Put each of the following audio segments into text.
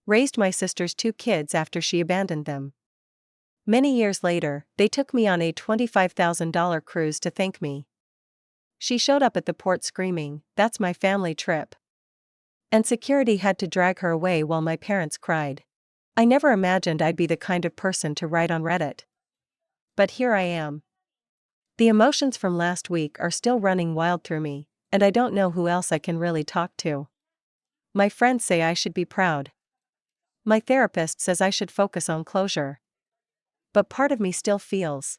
Raised my sister's 2 kids after she abandoned them. Many years later, they took me on a $25,000 cruise to thank me. She showed up at the port screaming, "That's my family trip." And security had to drag her away while my parents cried. I never imagined I'd be the kind of person to write on Reddit. But here I am. The emotions from last week are still running wild through me, and I don't know who else I can really talk to. My friends say I should be proud. My therapist says I should focus on closure. But part of me still feels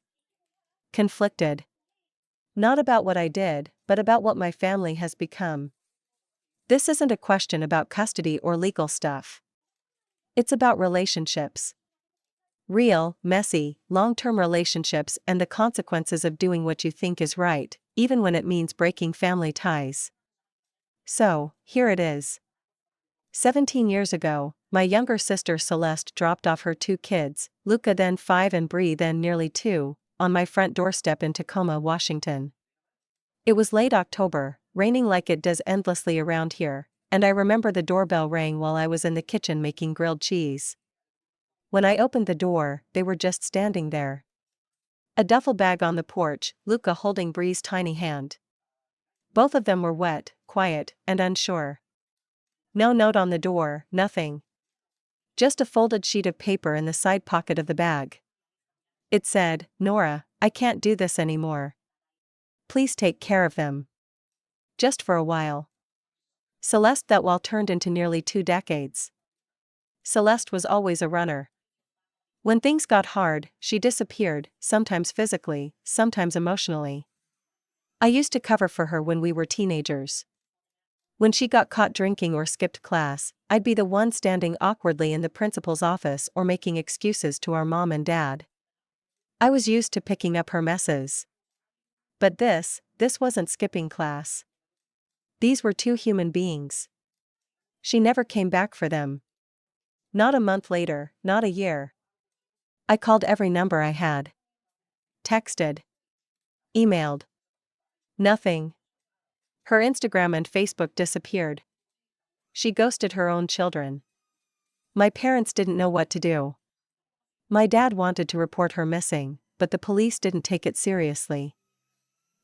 conflicted. Not about what I did, but about what my family has become. This isn't a question about custody or legal stuff. It's about relationships. Real, messy, long-term relationships and the consequences of doing what you think is right, even when it means breaking family ties. So, here it is. 17 years ago, my younger sister Celeste dropped off her 2 kids, Luca then 5 and Bree then nearly 2, on my front doorstep in Tacoma, Washington. It was late October, raining like it does endlessly around here, and I remember the doorbell rang while I was in the kitchen making grilled cheese. When I opened the door, they were just standing there. A duffel bag on the porch, Luca holding Bree's tiny hand. Both of them were wet, quiet, and unsure. No note on the door, nothing. Just a folded sheet of paper in the side pocket of the bag. It said, "Nora, I can't do this anymore. Please take care of them. Just for a while." Celeste, that while turned into nearly 2 decades. Celeste was always a runner. When things got hard, she disappeared, sometimes physically, sometimes emotionally. I used to cover for her when we were teenagers. When she got caught drinking or skipped class, I'd be the one standing awkwardly in the principal's office or making excuses to our mom and dad. I was used to picking up her messes. But this wasn't skipping class. These were 2 human beings. She never came back for them. Not a month later, not a year. I called every number I had. Texted. Emailed. Nothing. Her Instagram and Facebook disappeared. She ghosted her own children. My parents didn't know what to do. My dad wanted to report her missing, but the police didn't take it seriously.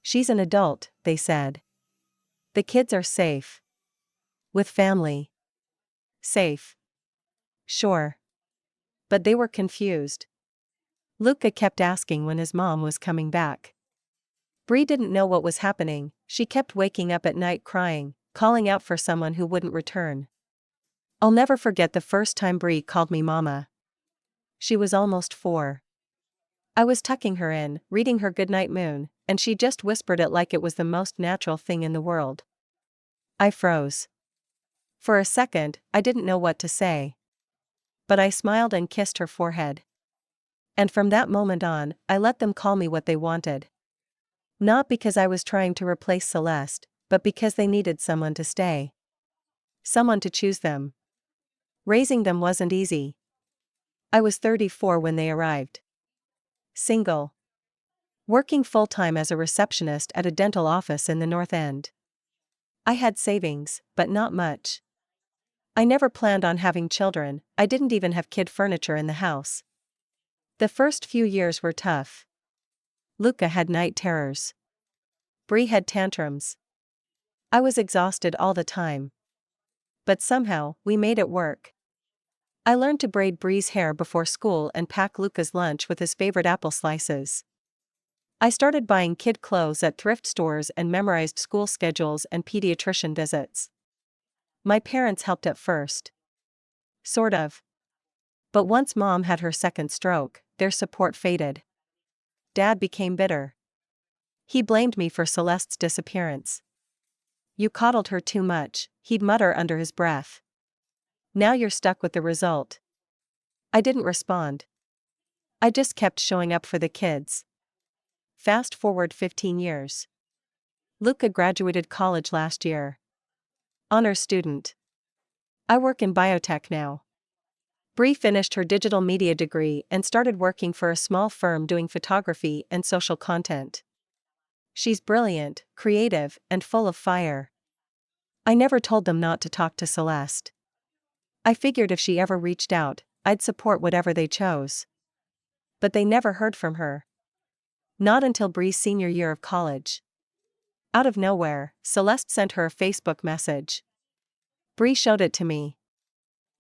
She's an adult, they said. The kids are safe. With family. Safe. Sure. But they were confused. Luca kept asking when his mom was coming back. Bree didn't know what was happening. She kept waking up at night crying, calling out for someone who wouldn't return. I'll never forget the first time Bree called me mama. She was almost 4. I was tucking her in, reading her goodnight moon, and she just whispered it like it was the most natural thing in the world. I froze. For a second, I didn't know what to say. But I smiled and kissed her forehead. And from that moment on, I let them call me what they wanted. Not because I was trying to replace Celeste, but because they needed someone to stay. Someone to choose them. Raising them wasn't easy. I was 34 when they arrived. Single. Working full-time as a receptionist at a dental office in the North End. I had savings, but not much. I never planned on having children. I didn't even have kid furniture in the house. The first few years were tough. Luca had night terrors. Bree had tantrums. I was exhausted all the time. But somehow, we made it work. I learned to braid Bree's hair before school and pack Luca's lunch with his favorite apple slices. I started buying kid clothes at thrift stores and memorized school schedules and pediatrician visits. My parents helped at first. Sort of. But once Mom had her second stroke, their support faded. Dad became bitter. He blamed me for Celeste's disappearance. "You coddled her too much," he'd mutter under his breath. "Now you're stuck with the result." I didn't respond. I just kept showing up for the kids. Fast forward 15 years. Luca graduated college last year. Honors student. I work in biotech now. Bree finished her digital media degree and started working for a small firm doing photography and social content. She's brilliant, creative, and full of fire. I never told them not to talk to Celeste. I figured if she ever reached out, I'd support whatever they chose. But they never heard from her. Not until Bree's senior year of college. Out of nowhere, Celeste sent her a Facebook message. Bree showed it to me.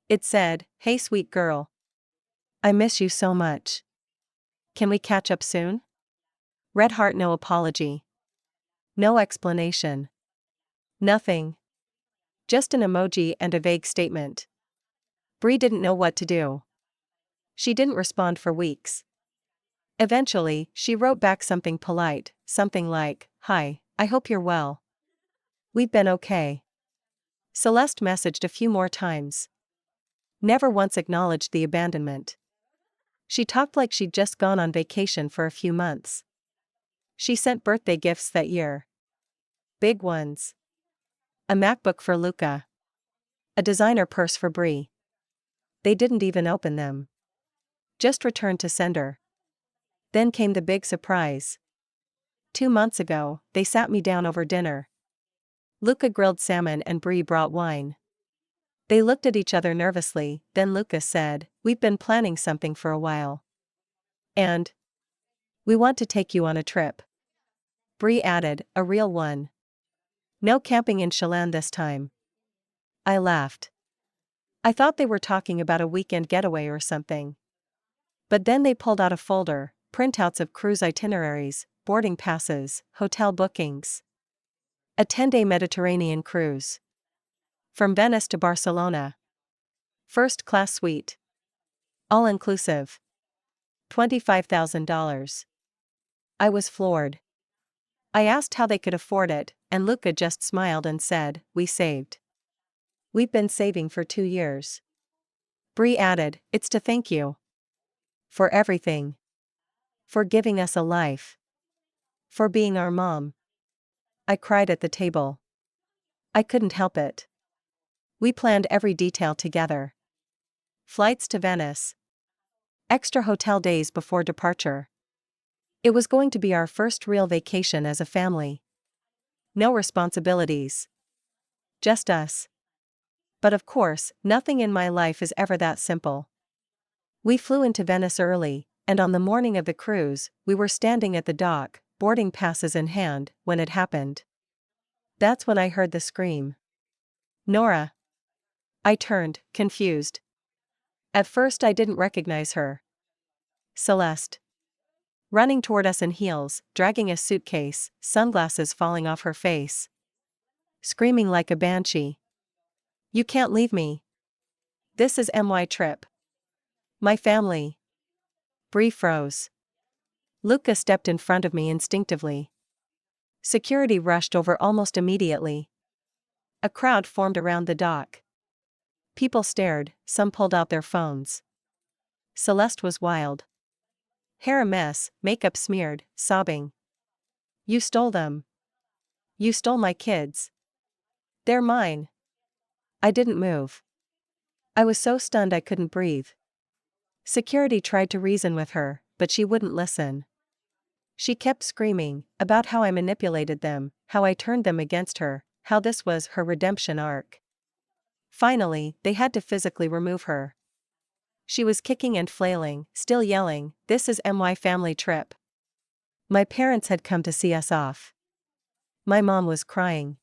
It said, "Hey sweet girl. I miss you so much. Can we catch up soon?" Red heart, no apology. No explanation. Nothing. Just an emoji and a vague statement. Bree didn't know what to do. She didn't respond for weeks. Eventually, she wrote back something polite, something like, "Hi, I hope you're well. We've been okay." Celeste messaged a few more times. Never once acknowledged the abandonment. She talked like she'd just gone on vacation for a few months. She sent birthday gifts that year. Big ones. A MacBook for Luca. A designer purse for Bree. They didn't even open them. Just returned to sender. Then came the big surprise. 2 months ago, they sat me down over dinner. Luca grilled salmon and Bree brought wine. They looked at each other nervously, then Luca said, "We've been planning something for a while. And we want to take you on a trip." Bree added, "A real one. No camping in Chelan this time." I laughed. I thought they were talking about a weekend getaway or something. But then they pulled out a folder, printouts of cruise itineraries, boarding passes, hotel bookings. A 10-day Mediterranean cruise. From Venice to Barcelona. First-class suite. All-inclusive. $25,000. I was floored. I asked how they could afford it, and Luca just smiled and said, "We saved. We've been saving for 2 years." Bree added, "It's to thank you. For everything. For giving us a life. For being our mom." I cried at the table. I couldn't help it. We planned every detail together. Flights to Venice. Extra hotel days before departure. It was going to be our first real vacation as a family. No responsibilities. Just us. But of course, nothing in my life is ever that simple. We flew into Venice early, and on the morning of the cruise, we were standing at the dock, boarding passes in hand, when it happened. That's when I heard the scream. "Nora." I turned, confused. At first I didn't recognize her. Celeste. Running toward us in heels, dragging a suitcase, sunglasses falling off her face. Screaming like a banshee. "You can't leave me. This is my trip. My family." Bree froze. Luca stepped in front of me instinctively. Security rushed over almost immediately. A crowd formed around the dock. People stared, some pulled out their phones. Celeste was wild. Hair a mess, makeup smeared, sobbing. "You stole them. You stole my kids. They're mine." I didn't move. I was so stunned I couldn't breathe. Security tried to reason with her, but she wouldn't listen. She kept screaming about how I manipulated them, how I turned them against her, how this was her redemption arc. Finally, they had to physically remove her. She was kicking and flailing, still yelling, "This is my family trip." My parents had come to see us off. My mom was crying.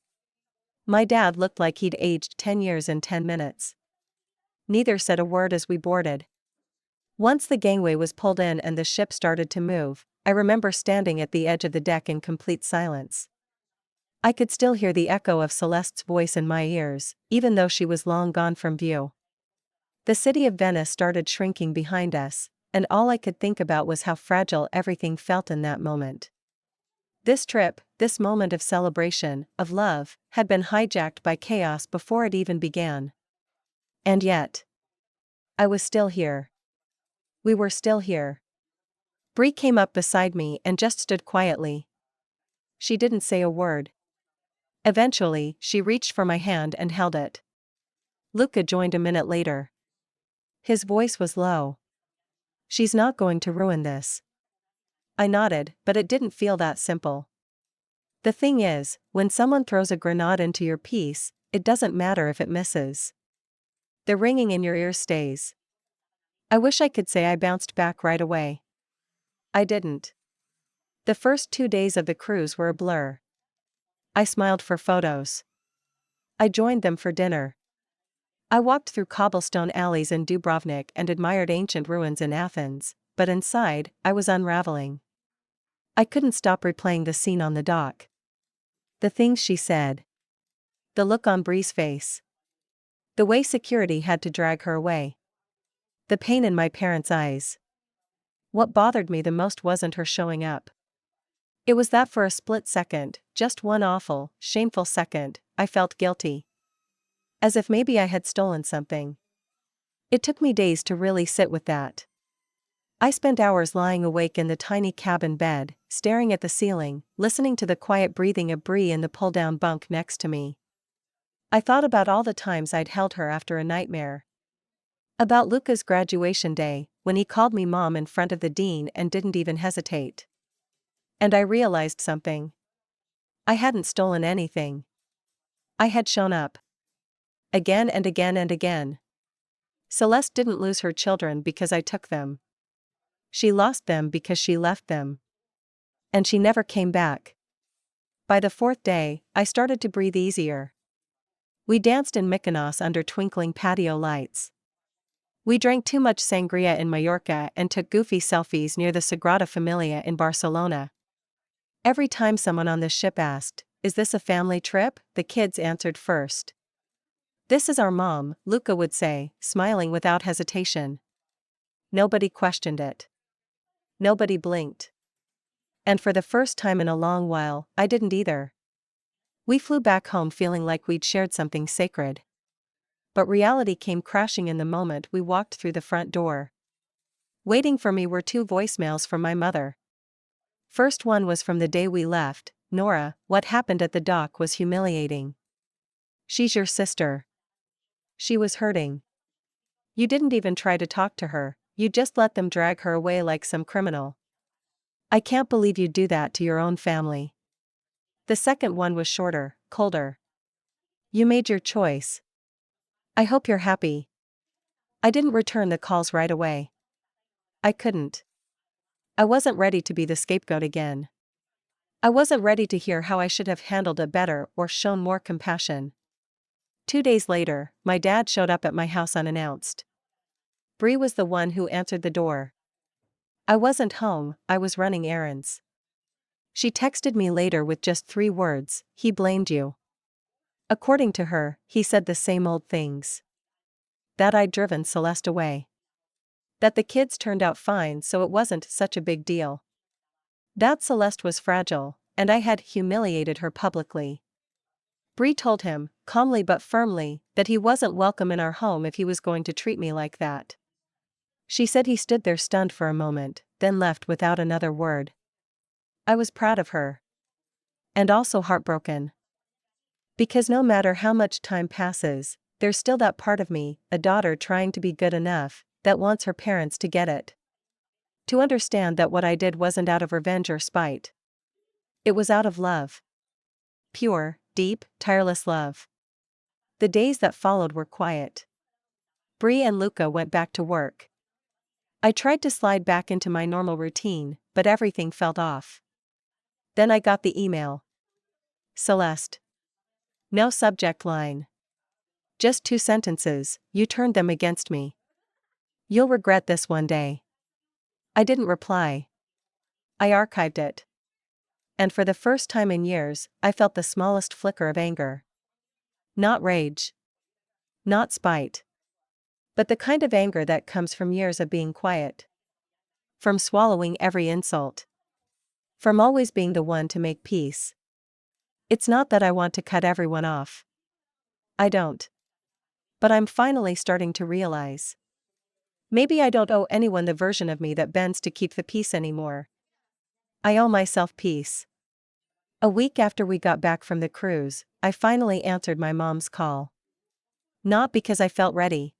My dad looked like he'd aged 10 years in 10 minutes. Neither said a word as we boarded. Once the gangway was pulled in and the ship started to move, I remember standing at the edge of the deck in complete silence. I could still hear the echo of Celeste's voice in my ears, even though she was long gone from view. The city of Venice started shrinking behind us, and all I could think about was how fragile everything felt in that moment. This trip, this moment of celebration, of love, had been hijacked by chaos before it even began. And yet, I was still here. We were still here. Bree came up beside me and just stood quietly. She didn't say a word. Eventually, she reached for my hand and held it. Luca joined a minute later. His voice was low. "She's not going to ruin this." I nodded, but it didn't feel that simple. The thing is, when someone throws a grenade into your piece, it doesn't matter if it misses. The ringing in your ears stays. I wish I could say I bounced back right away. I didn't. The first 2 days of the cruise were a blur. I smiled for photos. I joined them for dinner. I walked through cobblestone alleys in Dubrovnik and admired ancient ruins in Athens, but inside, I was unraveling. I couldn't stop replaying the scene on the dock. The things she said. The look on Bree's face. The way security had to drag her away. The pain in my parents' eyes. What bothered me the most wasn't her showing up. It was that for a split second, just one awful, shameful second, I felt guilty. As if maybe I had stolen something. It took me days to really sit with that. I spent hours lying awake in the tiny cabin bed, staring at the ceiling, listening to the quiet breathing of Bree in the pull-down bunk next to me. I thought about all the times I'd held her after a nightmare. About Luca's graduation day, when he called me mom in front of the dean and didn't even hesitate. And I realized something. I hadn't stolen anything. I had shown up. Again and again and again. Celeste didn't lose her children because I took them. She lost them because she left them. And she never came back. By the 4th day, I started to breathe easier. We danced in Mykonos under twinkling patio lights. We drank too much sangria in Mallorca and took goofy selfies near the Sagrada Familia in Barcelona. Every time someone on the ship asked, "Is this a family trip?" the kids answered first. "This is our mom," Luca would say, smiling without hesitation. Nobody questioned it. Nobody blinked. And for the first time in a long while, I didn't either. We flew back home feeling like we'd shared something sacred. But reality came crashing in the moment we walked through the front door. Waiting for me were 2 voicemails from my mother. First one was from the day we left. "Nora, what happened at the dock was humiliating. She's your sister. She was hurting. You didn't even try to talk to her, you just let them drag her away like some criminal. I can't believe you'd do that to your own family." The second one was shorter, colder. "You made your choice. I hope you're happy." I didn't return the calls right away. I couldn't. I wasn't ready to be the scapegoat again. I wasn't ready to hear how I should have handled it better or shown more compassion. 2 days later, my dad showed up at my house unannounced. Bree was the one who answered the door. I wasn't home, I was running errands. She texted me later with just 3 words, "He blamed you." According to her, he said the same old things. That I'd driven Celeste away. That the kids turned out fine so it wasn't such a big deal. That Celeste was fragile, and I had humiliated her publicly. Bree told him, calmly but firmly, that he wasn't welcome in our home if he was going to treat me like that. She said he stood there stunned for a moment, then left without another word. I was proud of her. And also heartbroken. Because no matter how much time passes, there's still that part of me, a daughter trying to be good enough, that wants her parents to get it. To understand that what I did wasn't out of revenge or spite. It was out of love. Pure, deep, tireless love. The days that followed were quiet. Bree and Luca went back to work. I tried to slide back into my normal routine, but everything felt off. Then I got the email. Celeste. No subject line. Just 2 sentences, "You turned them against me. You'll regret this one day." I didn't reply. I archived it. And for the first time in years, I felt the smallest flicker of anger. Not rage. Not spite. But the kind of anger that comes from years of being quiet. From swallowing every insult. From always being the one to make peace. It's not that I want to cut everyone off. I don't. But I'm finally starting to realize. Maybe I don't owe anyone the version of me that bends to keep the peace anymore. I owe myself peace. A week after we got back from the cruise, I finally answered my mom's call. Not because I felt ready.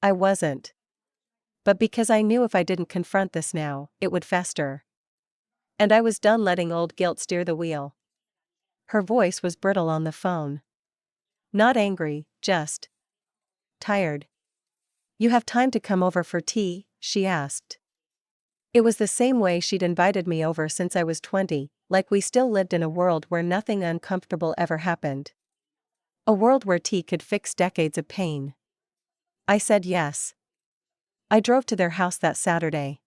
I wasn't. But because I knew if I didn't confront this now, it would fester. And I was done letting old guilt steer the wheel. Her voice was brittle on the phone. Not angry, just tired. You have time to come over for tea? She asked. It was the same way she'd invited me over since I was 20, like we still lived in a world where nothing uncomfortable ever happened. A world where tea could fix decades of pain. I said yes. I drove to their house that Saturday.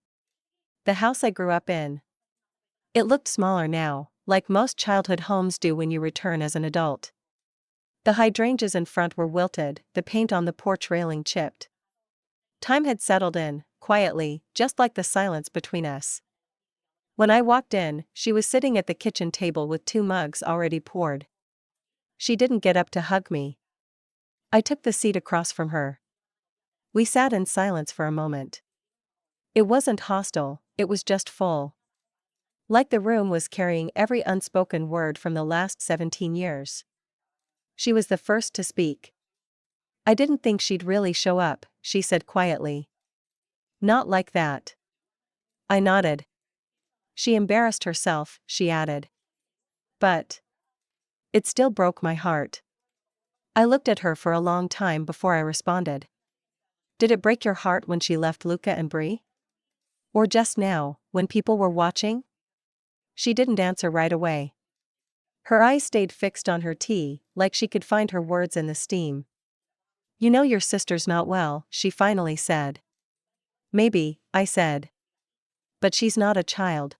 The house I grew up in. It looked smaller now, like most childhood homes do when you return as an adult. The hydrangeas in front were wilted, the paint on the porch railing chipped. Time had settled in, quietly, just like the silence between us. When I walked in, she was sitting at the kitchen table with 2 mugs already poured. She didn't get up to hug me. I took the seat across from her. We sat in silence for a moment. It wasn't hostile, it was just full. Like the room was carrying every unspoken word from the last 17 years. She was the first to speak. I didn't think she'd really show up, she said quietly. Not like that. I nodded. She embarrassed herself, she added. But it still broke my heart. I looked at her for a long time before I responded. Did it break your heart when she left Luca and Bree? Or just now, when people were watching? She didn't answer right away. Her eyes stayed fixed on her tea, like she could find her words in the steam. You know your sister's not well, she finally said. Maybe, I said. But she's not a child.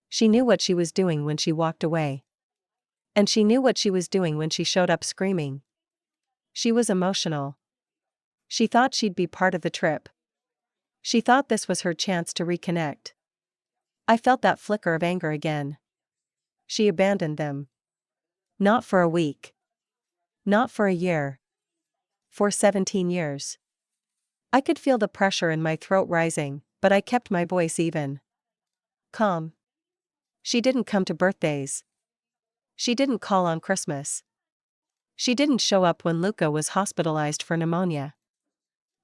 She knew what she was doing when she walked away. And she knew what she was doing when she showed up screaming. She was emotional. She thought she'd be part of the trip. She thought this was her chance to reconnect. I felt that flicker of anger again. She abandoned them. Not for a week. Not for a year. For 17 years. I could feel the pressure in my throat rising, but I kept my voice even. Calm. She didn't come to birthdays. She didn't call on Christmas. She didn't show up when Luca was hospitalized for pneumonia.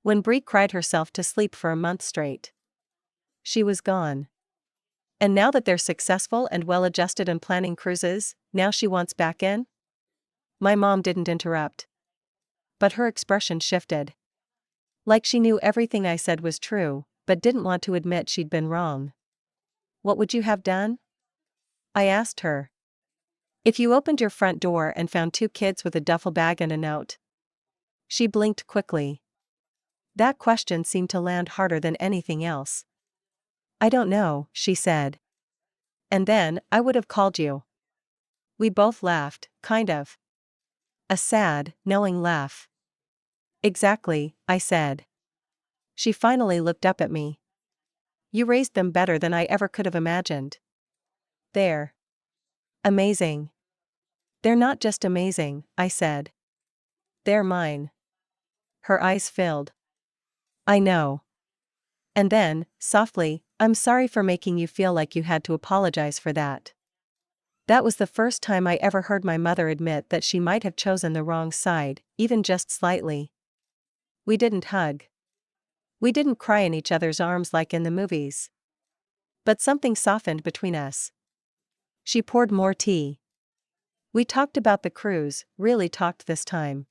When Bree cried herself to sleep for a month straight. She was gone. And now that they're successful and well-adjusted and planning cruises, now she wants back in? My mom didn't interrupt. But her expression shifted. Like she knew everything I said was true, but didn't want to admit she'd been wrong. What would you have done? I asked her. If you opened your front door and found 2 kids with a duffel bag and a note. She blinked quickly. That question seemed to land harder than anything else. I don't know, she said. And then, I would have called you. We both laughed, kind of. A sad, knowing laugh. Exactly, I said. She finally looked up at me. You raised them better than I ever could have imagined. They're amazing. They're not just amazing, I said. They're mine. Her eyes filled. I know. And then, softly, I'm sorry for making you feel like you had to apologize for that. That was the first time I ever heard my mother admit that she might have chosen the wrong side, even just slightly. We didn't hug. We didn't cry in each other's arms like in the movies. But something softened between us. She poured more tea. We talked about the cruise, really talked this time.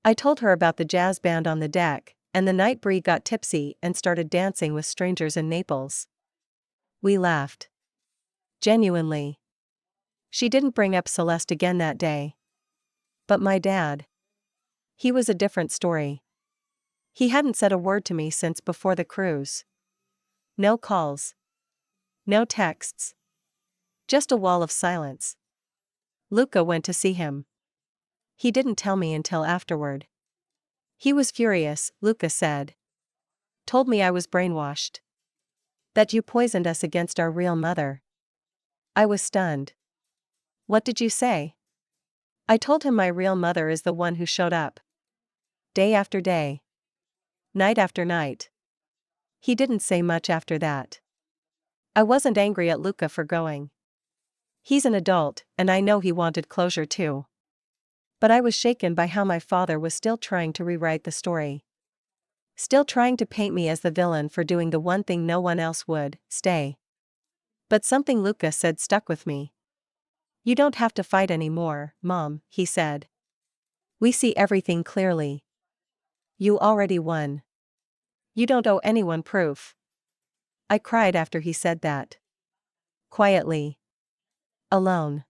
I told her about the jazz band on the deck, and the night Bree got tipsy and started dancing with strangers in Naples. We laughed. Genuinely. She didn't bring up Celeste again that day. But my dad. He was a different story. He hadn't said a word to me since before the cruise. No calls. No texts. Just a wall of silence. Luca went to see him. He didn't tell me until afterward. He was furious, Luca said. Told me I was brainwashed. That you poisoned us against our real mother. I was stunned. What did you say? I told him my real mother is the one who showed up. Day after day. Night after night. He didn't say much after that. I wasn't angry at Luca for going. He's an adult, and I know he wanted closure too. But I was shaken by how my father was still trying to rewrite the story. Still trying to paint me as the villain for doing the one thing no one else would, stay. But something Luca said stuck with me. You don't have to fight anymore, Mom, he said. We see everything clearly. You already won. You don't owe anyone proof. I cried after he said that. Quietly. Alone.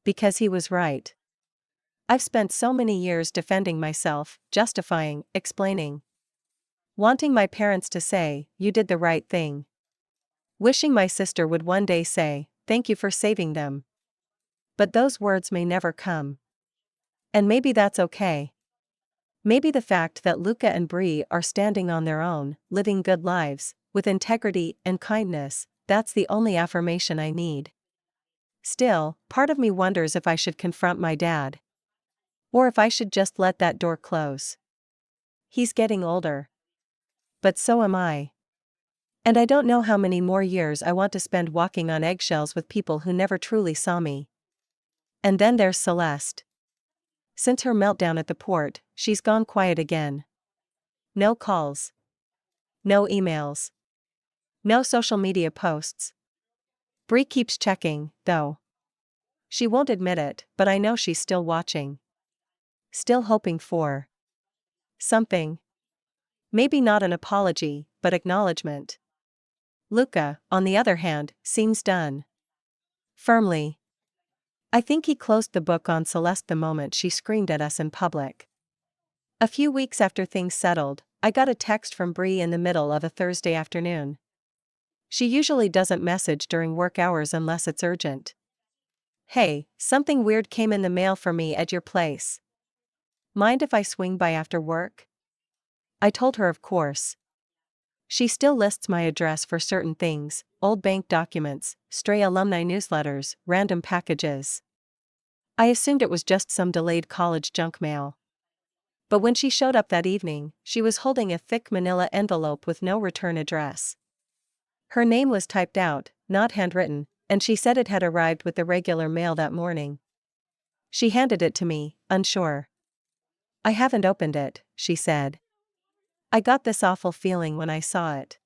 Because he was right. I've spent so many years defending myself, justifying, explaining. Wanting my parents to say, you did the right thing. Wishing my sister would one day say, thank you for saving them. But those words may never come. And maybe that's okay. Maybe the fact that Luca and Bree are standing on their own, living good lives, with integrity and kindness, that's the only affirmation I need. Still, part of me wonders if I should confront my dad. Or if I should just let that door close. He's getting older. But so am I. And I don't know how many more years I want to spend walking on eggshells with people who never truly saw me. And then there's Celeste. Since her meltdown at the port, she's gone quiet again. No calls. No emails. No social media posts. Bree keeps checking, though. She won't admit it, but I know she's still watching. Still hoping for something. Maybe not an apology, but acknowledgement. Luca, on the other hand, seems done. Firmly. I think he closed the book on Celeste the moment she screamed at us in public. A few weeks after things settled, I got a text from Bree in the middle of a Thursday afternoon. She usually doesn't message during work hours unless it's urgent. Hey, something weird came in the mail for me at your place. Mind if I swing by after work? I told her of course. She still lists my address for certain things, old bank documents, stray alumni newsletters, random packages. I assumed it was just some delayed college junk mail. But when she showed up that evening, she was holding a thick manila envelope with no return address. Her name was typed out, not handwritten, and she said it had arrived with the regular mail that morning. She handed it to me, unsure. I haven't opened it, she said. I got this awful feeling when I saw it.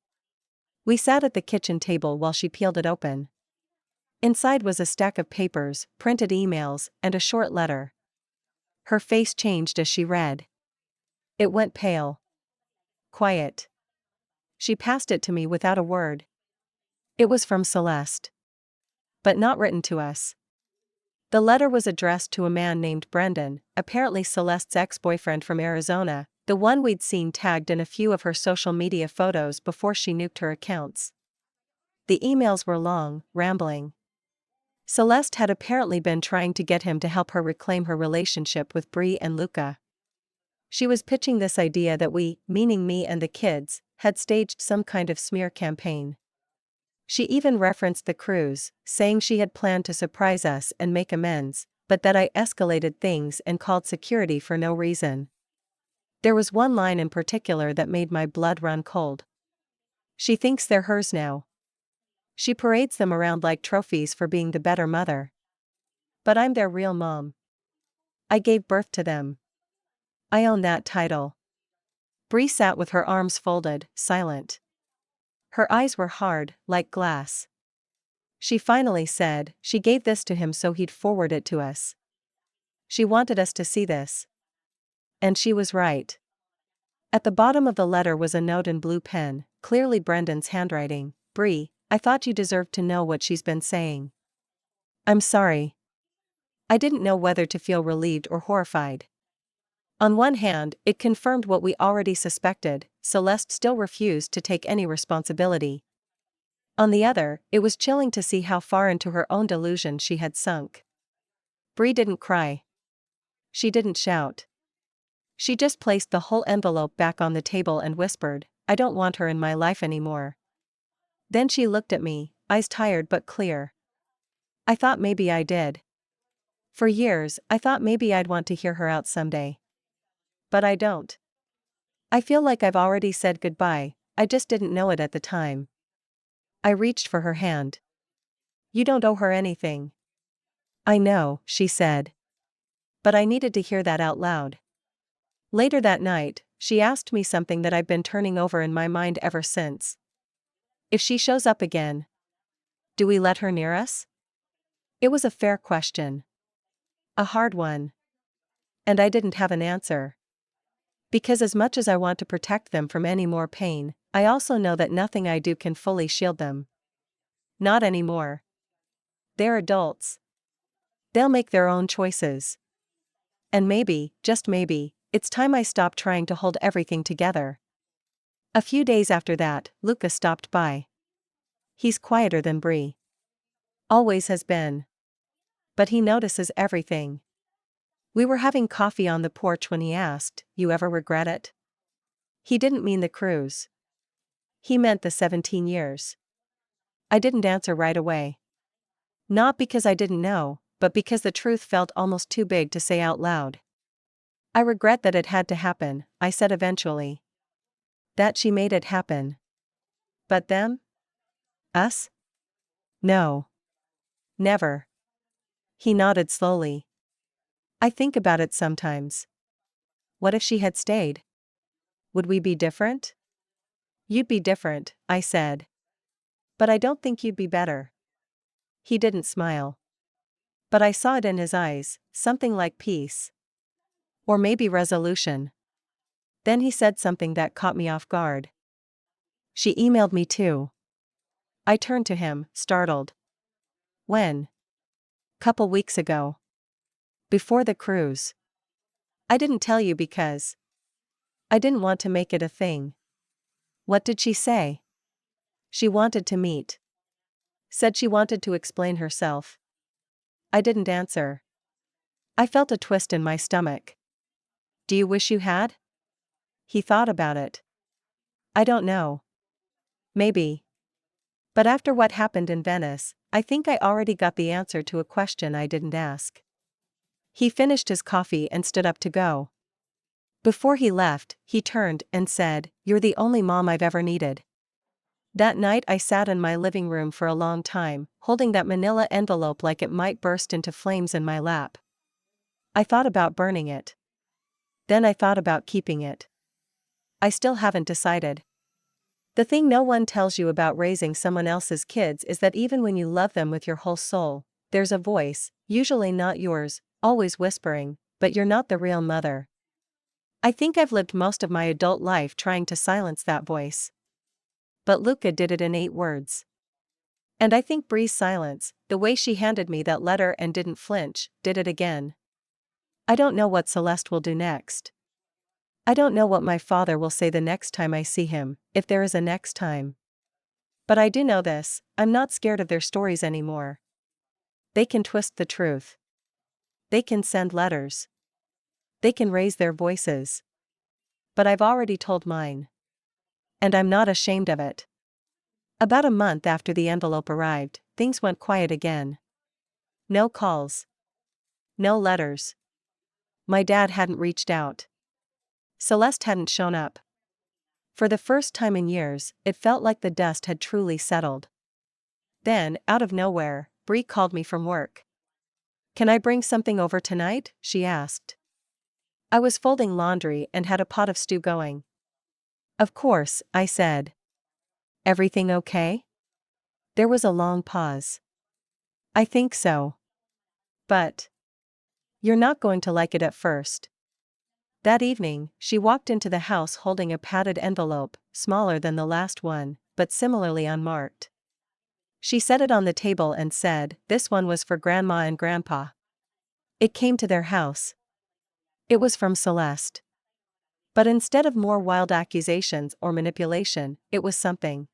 We sat at the kitchen table while she peeled it open. Inside was a stack of papers, printed emails, and a short letter. Her face changed as she read. It went pale. Quiet. She passed it to me without a word. It was from Celeste. But not written to us. The letter was addressed to a man named Brendan, apparently Celeste's ex-boyfriend from Arizona, the one we'd seen tagged in a few of her social media photos before she nuked her accounts. The emails were long, rambling. Celeste had apparently been trying to get him to help her reclaim her relationship with Bree and Luca. She was pitching this idea that we, meaning me and the kids, had staged some kind of smear campaign. She even referenced the cruise, saying she had planned to surprise us and make amends, but that I escalated things and called security for no reason. There was one line in particular that made my blood run cold. She thinks they're hers now. She parades them around like trophies for being the better mother. But I'm their real mom. I gave birth to them. I own that title. Bree sat with her arms folded, silent. Her eyes were hard, like glass. She finally said she gave this to him so he'd forward it to us. She wanted us to see this. And she was right. At the bottom of the letter was a note in blue pen, clearly Brendan's handwriting. Bree, I thought you deserved to know what she's been saying. I'm sorry. I didn't know whether to feel relieved or horrified. On one hand, it confirmed what we already suspected, Celeste still refused to take any responsibility. On the other, it was chilling to see how far into her own delusion she had sunk. Bree didn't cry. She didn't shout. She just placed the whole envelope back on the table and whispered, I don't want her in my life anymore. Then she looked at me, eyes tired but clear. I thought maybe I did. For years, I thought maybe I'd want to hear her out someday. But I don't. I feel like I've already said goodbye, I just didn't know it at the time. I reached for her hand. You don't owe her anything. I know, she said. But I needed to hear that out loud. Later that night, she asked me something that I've been turning over in my mind ever since. If she shows up again, do we let her near us? It was a fair question. A hard one. And I didn't have an answer. Because as much as I want to protect them from any more pain, I also know that nothing I do can fully shield them. Not anymore. They're adults. They'll make their own choices. And maybe, just maybe, it's time I stop trying to hold everything together. A few days after that, Luca stopped by. He's quieter than Bree. Always has been. But he notices everything. We were having coffee on the porch when he asked, "You ever regret it?" He didn't mean the cruise. He meant the 17 years. I didn't answer right away. Not because I didn't know, but because the truth felt almost too big to say out loud. I regret that it had to happen, I said eventually. That she made it happen. But them? Us? No. Never. He nodded slowly. I think about it sometimes. What if she had stayed? Would we be different? You'd be different, I said. But I don't think you'd be better. He didn't smile. But I saw it in his eyes, something like peace. Or maybe resolution. Then he said something that caught me off guard. She emailed me too. I turned to him, startled. When? Couple weeks ago. Before the cruise. I didn't tell you because I didn't want to make it a thing. What did she say? She wanted to meet. Said she wanted to explain herself. I didn't answer. I felt a twist in my stomach. Do you wish you had? He thought about it. I don't know. Maybe. But after what happened in Venice, I think I already got the answer to a question I didn't ask. He finished his coffee and stood up to go. Before he left, he turned and said, "You're the only mom I've ever needed." That night I sat in my living room for a long time, holding that manila envelope like it might burst into flames in my lap. I thought about burning it. Then I thought about keeping it. I still haven't decided. The thing no one tells you about raising someone else's kids is that even when you love them with your whole soul, there's a voice, usually not yours, always whispering, "But you're not the real mother." I think I've lived most of my adult life trying to silence that voice. But Luca did it in 8 words. And I think Bree's silence, the way she handed me that letter and didn't flinch, did it again. I don't know what Celeste will do next. I don't know what my father will say the next time I see him, if there is a next time. But I do know this, I'm not scared of their stories anymore. They can twist the truth. They can send letters. They can raise their voices. But I've already told mine. And I'm not ashamed of it. About a month after the envelope arrived, things went quiet again. No calls. No letters. My dad hadn't reached out. Celeste hadn't shown up. For the first time in years, it felt like the dust had truly settled. Then, out of nowhere, Bree called me from work. "Can I bring something over tonight?" she asked. I was folding laundry and had a pot of stew going. "Of course," I said. "Everything okay?" There was a long pause. "I think so. But you're not going to like it at first." That evening, she walked into the house holding a padded envelope, smaller than the last one, but similarly unmarked. She set it on the table and said, "This one was for Grandma and Grandpa. It came to their house." It was from Celeste. But instead of more wild accusations or manipulation, it was something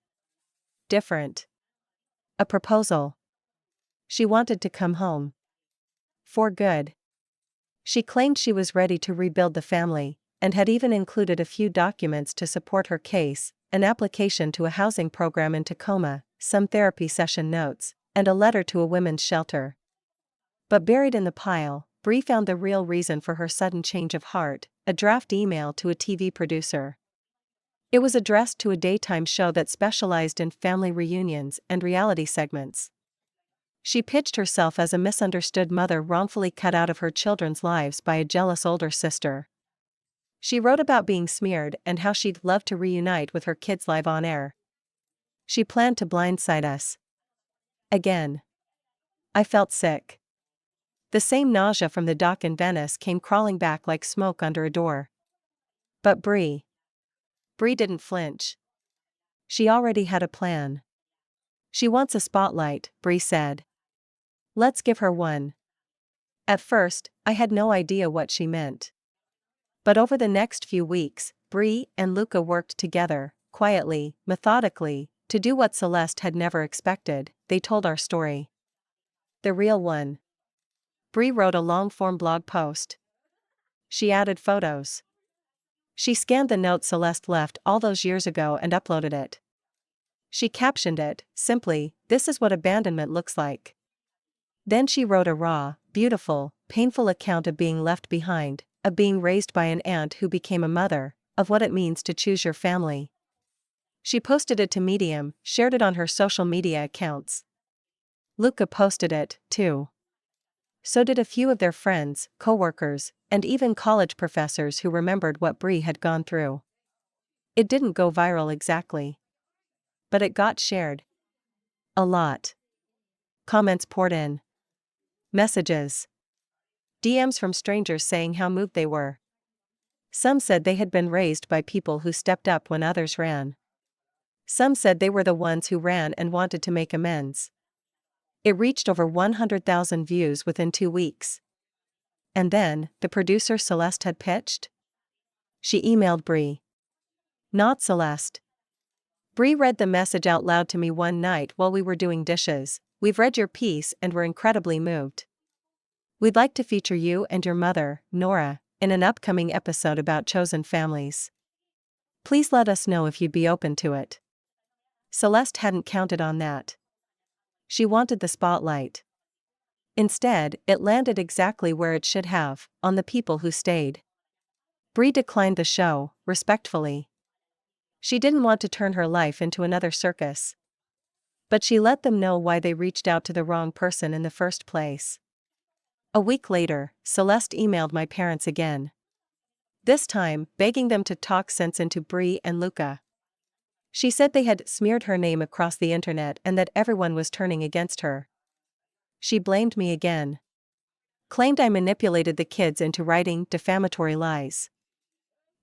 different. A proposal. She wanted to come home. For good. She claimed she was ready to rebuild the family, and had even included a few documents to support her case, an application to a housing program in Tacoma, some therapy session notes, and a letter to a women's shelter. But buried in the pile, Bree found the real reason for her sudden change of heart, a draft email to a TV producer. It was addressed to a daytime show that specialized in family reunions and reality segments. She pitched herself as a misunderstood mother wrongfully cut out of her children's lives by a jealous older sister. She wrote about being smeared and how she'd love to reunite with her kids live on air. She planned to blindside us. Again. I felt sick. The same nausea from the dock in Venice came crawling back like smoke under a door. But Bree didn't flinch. She already had a plan. She wants a spotlight, Bree said. Let's give her one. At first, I had no idea what she meant. But over the next few weeks, Bree and Luca worked together, quietly, methodically, to do what Celeste had never expected. They told our story. The real one. Bree wrote a long-form blog post. She added photos. She scanned the note Celeste left all those years ago and uploaded it. She captioned it, simply, "This is what abandonment looks like." Then she wrote a raw, beautiful, painful account of being left behind, of being raised by an aunt who became a mother, of what it means to choose your family. She posted it to Medium, shared it on her social media accounts. Luca posted it, too. So did a few of their friends, co-workers, and even college professors who remembered what Bree had gone through. It didn't go viral exactly. But it got shared. A lot. Comments poured in. Messages. DMs from strangers saying how moved they were. Some said they had been raised by people who stepped up when others ran. Some said they were the ones who ran and wanted to make amends. It reached over 100,000 views within 2 weeks. And then, the producer Celeste had pitched? She emailed Bree. Not Celeste. Bree read the message out loud to me one night while we were doing dishes. "We've read your piece and we're incredibly moved. We'd like to feature you and your mother, Nora, in an upcoming episode about chosen families. Please let us know if you'd be open to it." Celeste hadn't counted on that. She wanted the spotlight. Instead, it landed exactly where it should have, on the people who stayed. Bree declined the show, respectfully. She didn't want to turn her life into another circus. But she let them know why they reached out to the wrong person in the first place. A week later, Celeste emailed my parents again. This time, begging them to talk sense into Bree and Luca. She said they had smeared her name across the internet and that everyone was turning against her. She blamed me again. Claimed I manipulated the kids into writing defamatory lies.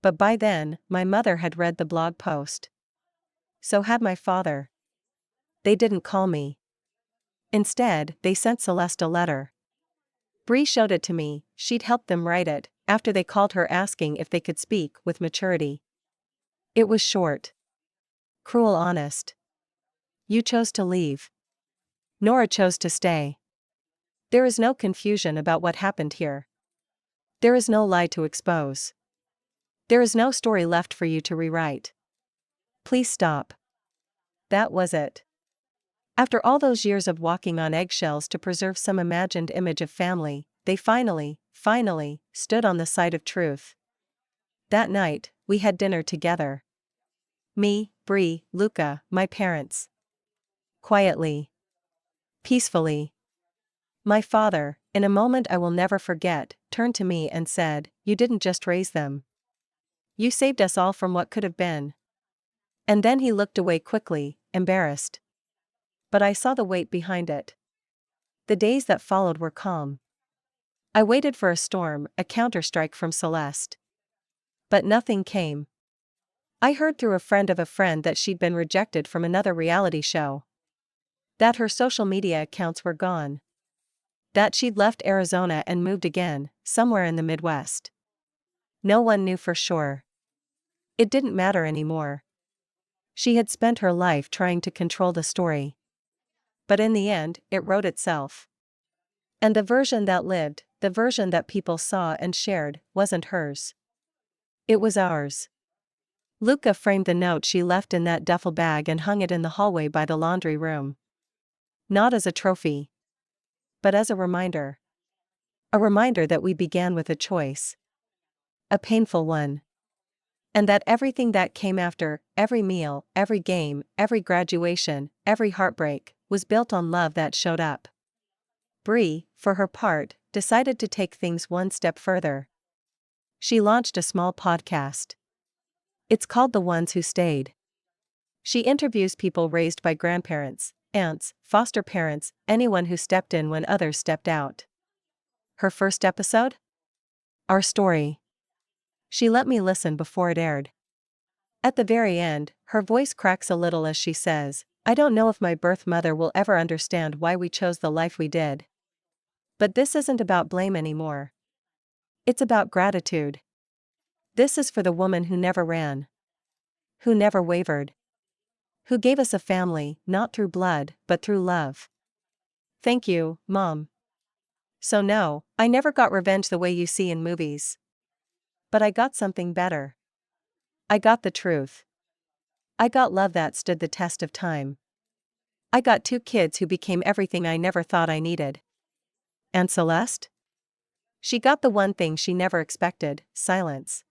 But by then, my mother had read the blog post. So had my father. They didn't call me. Instead, they sent Celeste a letter. Bree showed it to me. She'd helped them write it, after they called her asking if they could speak with maturity. It was short. Cruel honest. You chose to leave. Nora chose to stay. There is no confusion about what happened here. There is no lie to expose. There is no story left for you to rewrite. Please stop. That was it. After all those years of walking on eggshells to preserve some imagined image of family, they finally stood on the side of truth. That night, we had dinner together. Me, Bree, Luca, my parents. Quietly. Peacefully. My father, in a moment I will never forget, turned to me and said, "You didn't just raise them. You saved us all from what could have been." And then he looked away quickly, embarrassed. But I saw the weight behind it. The days that followed were calm. I waited for a storm, a counterstrike from Celeste. But nothing came. I heard through a friend of a friend that she'd been rejected from another reality show. That her social media accounts were gone. That she'd left Arizona and moved again, somewhere in the Midwest. No one knew for sure. It didn't matter anymore. She had spent her life trying to control the story. But in the end, it wrote itself. And the version that lived, the version that people saw and shared, wasn't hers. It was ours. Luca framed the note she left in that duffel bag and hung it in the hallway by the laundry room. Not as a trophy. But as a reminder. A reminder that we began with a choice. A painful one. And that everything that came after, every meal, every game, every graduation, every heartbreak, was built on love that showed up. Bree, for her part, decided to take things one step further. She launched a small podcast. It's called The Ones Who Stayed. She interviews people raised by grandparents, aunts, foster parents, anyone who stepped in when others stepped out. Her first episode? Our story. She let me listen before it aired. At the very end, her voice cracks a little as she says, I don't know if my birth mother will ever understand why we chose the life we did. But this isn't about blame anymore. It's about gratitude. This is for the woman who never ran. Who never wavered. Who gave us a family, not through blood, but through love. Thank you, Mom. So no, I never got revenge the way you see in movies. But I got something better. I got the truth. I got love that stood the test of time. I got 2 kids who became everything I never thought I needed. And Celeste? She got the one thing she never expected, silence.